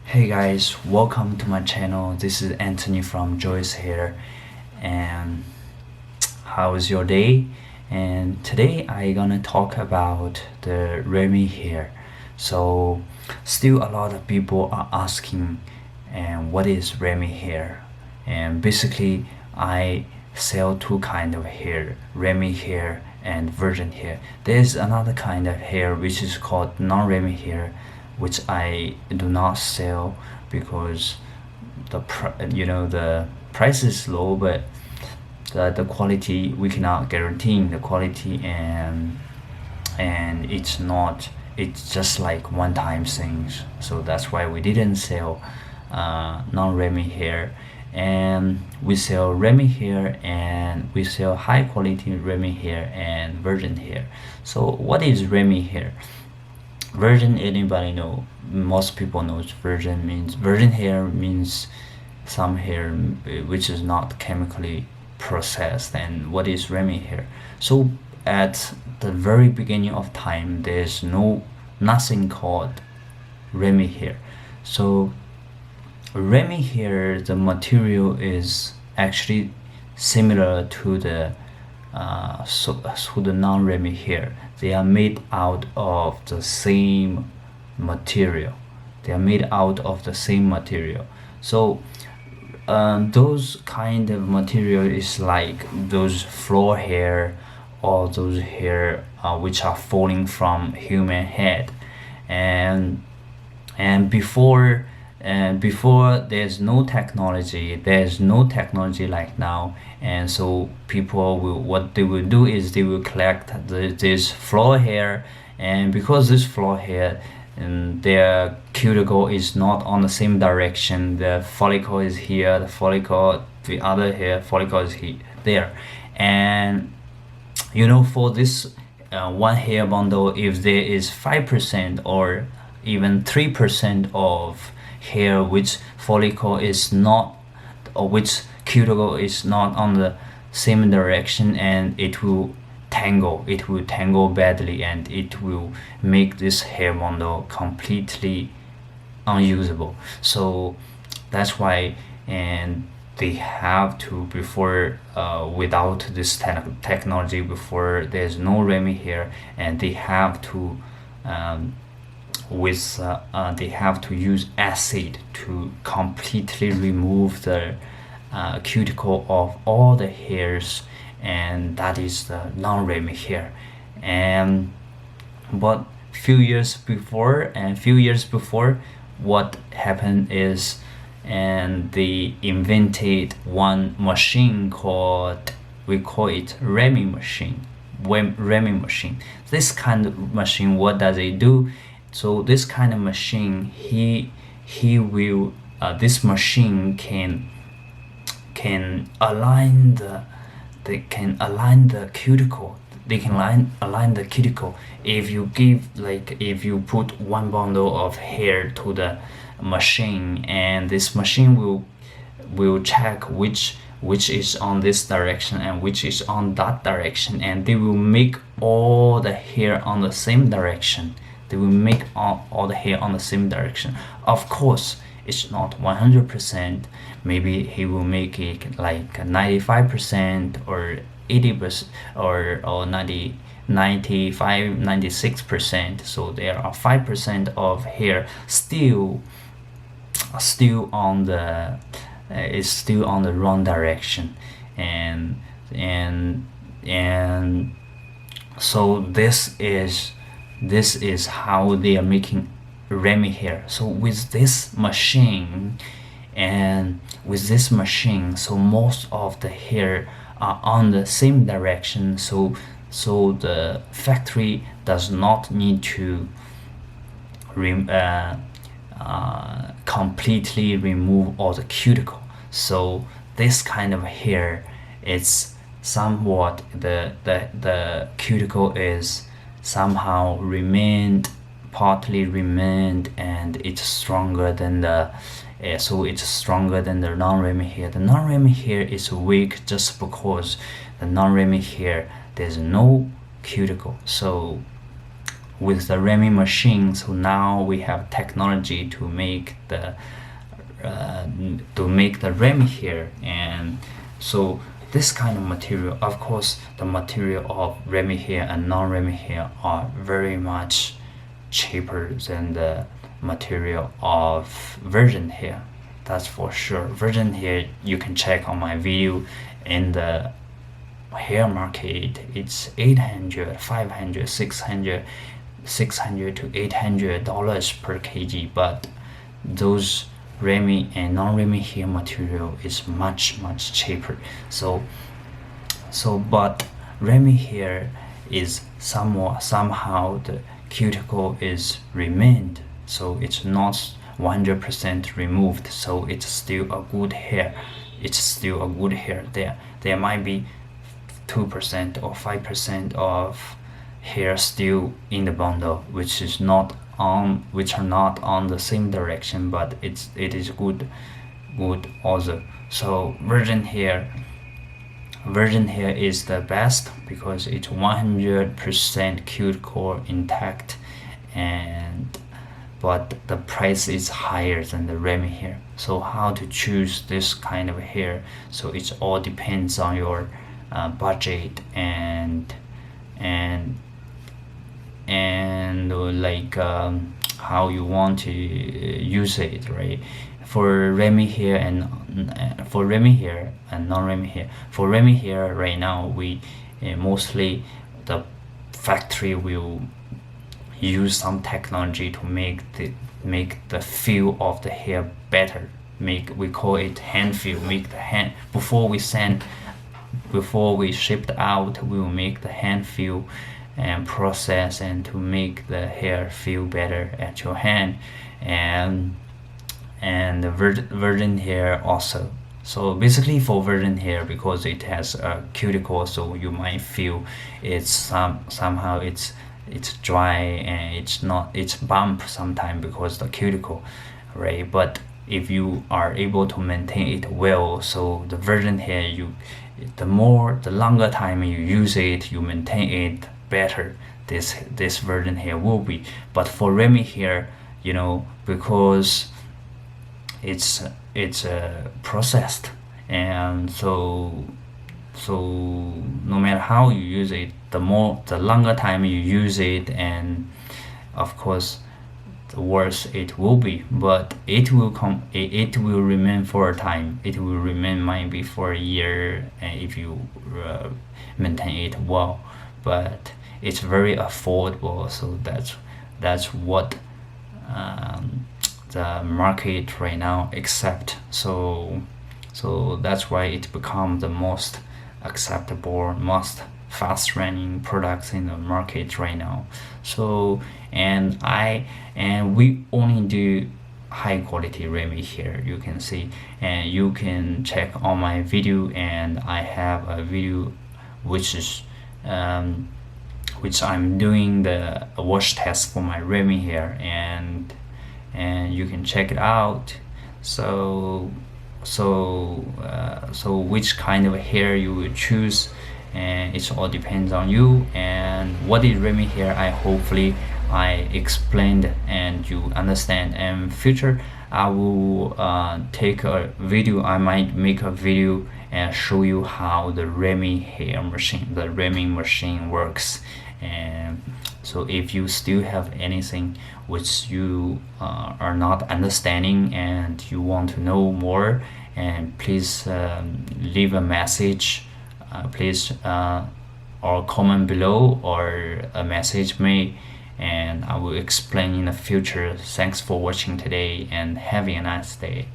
Hey guys, welcome to my channel. This is Anthony from Joice Hair, and how is your day? And today I gonna talk about the Remy hair. So still a lot of people are asking, and what is Remy hair? And basically I sell two kind of hair, Remy hair and virgin hair. There's another kind of hair which is called non-Remy hair, which I do not sell because the price is low, but the quality we cannot guarantee the quality, and it's just like one time things. So that's why we didn't sell non-Remy hair, and we sell Remy hair, and we sell high quality Remy hair and virgin hair. So what is Remy hair? Virgin, anybody know? Most people knows virgin hair means some hair which is not chemically processed. And what is Remy hair? So at the very beginning of time, there's nothing called Remy hair. So Remy hair, the material is actually similar to the non-Remy hair. They are made out of the same material. So those kind of material is like those floor hair, or those hair which are falling from human head. And before there's no technology like now. And so people will, what they will do is they will collect this floor hair. And because this floor hair, and their cuticle is not on the same direction, the follicle is here, the other hair follicle is here, there. And for this one hair bundle, if there is 5% or even 3% of hair which follicle is not, or which cuticle is not on the same direction, and it will tangle badly, and it will make this hair bundle completely unusable. So that's why, and they have to, before without this technology, before there's no Remy hair, and they have to they have to use acid to completely remove the cuticle of all the hairs, and that is the non-Remy hair. And but few years before, what happened is, and they invented one machine called, we call it Remy machine. This kind of machine, what does it do? So this kind of machine, he will this machine can align the cuticle. They can align the cuticle. If you put one bundle of hair to the machine, and this machine will check which is on this direction and which is on that direction, and they will make all the hair on the same direction. Of course, it's not 100%. Maybe he will make it like 95% or 80%, or 95, 96%. So there are 5% of hair still on the wrong direction. And so this is how they are making Remy hair. So with this machine, so most of the hair are on the same direction. So the factory does not need to completely remove all the cuticle. So this kind of hair, it's somewhat the cuticle is somehow partly remained, and it's stronger than the non-Remy hair. The non-Remy hair is weak just because the non-Remy hair, there's no cuticle. So with the Remy machine, so now we have technology to make the Remy hair. And so this kind of material, of course the material of Remy hair and non-Remy hair are very much cheaper than the material of virgin hair, that's for sure. Virgin hair, you can check on my video. In the hair market, it's 800, 500, 600 to $800 per kg, but those Remy and non-Remy hair material is much cheaper. So but Remy hair is somehow the cuticle is remained, so it's not 100% removed, so it's still a good hair. There might be 2% or 5% of hair still in the bundle, which are not on the same direction, but it is good also. So virgin hair is the best because it's 100% cuticle intact, but the price is higher than the Remy hair. So how to choose this kind of hair? So it all depends on your budget and like how you want to use it, right? For Remy hair and non-Remy hair. For Remy hair, right now we mostly the factory will use some technology to make the feel of the hair better. We call it hand feel. Make the hand before we ship it out, we will make the hand feel and process, and to make the hair feel better at your hand, and the virgin hair also. So basically for virgin hair, because it has a cuticle, so you might feel it's somehow it's dry and it's bump sometimes because the cuticle, right? But if you are able to maintain it well, so the virgin hair, the longer time you use it, you maintain it better, this virgin hair will be. But for Remy hair, because it's processed, and so no matter how you use it, the longer time you use it, and of course the worse it will be, but it will remain for a time. It will remain maybe for a year, and if you maintain it well, but it's very affordable. So that's what the market right now accept. So that's why it becomes the most acceptable, most fast running products in the market right now. So and we only do high quality Remy hair, you can see, and you can check on my video, and I have a video which is which I'm doing the wash test for my Remy hair, and you can check it out. So which kind of hair you will choose, and it all depends on you. And what is Remy hair, hopefully I explained and you understand. And future I will take a video, I might make a video and show you how the Remy machine works. And so if you still have anything which you are not understanding and you want to know more, and please leave a message, please or comment below, or a message me, and I will explain in the future. Thanks for watching today, and have a nice day.